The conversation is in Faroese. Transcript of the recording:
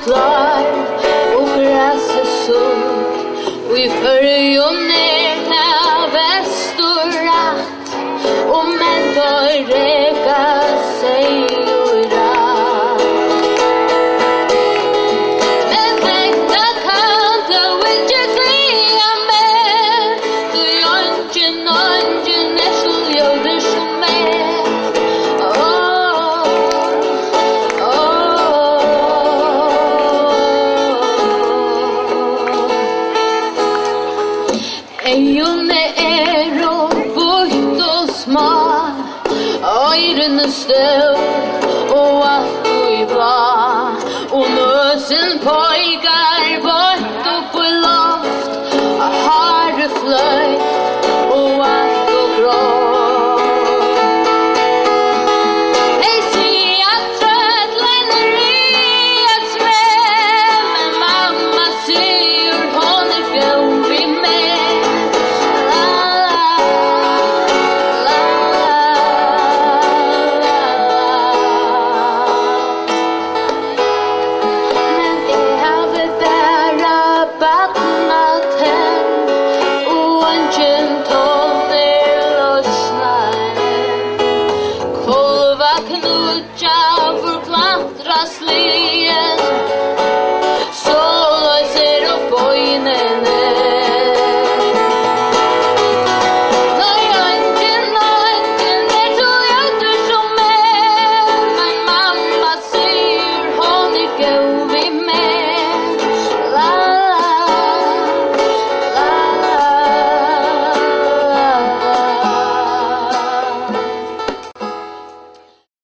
klar och gräset såg. Vi följer ner när västorat och mentor reka sig ura. Men detta kan du inte glömma med. Du gör inte nästan gör det som är. Ejune och bort och smal, öjren är stor och allt och i bra, och mössen pojkar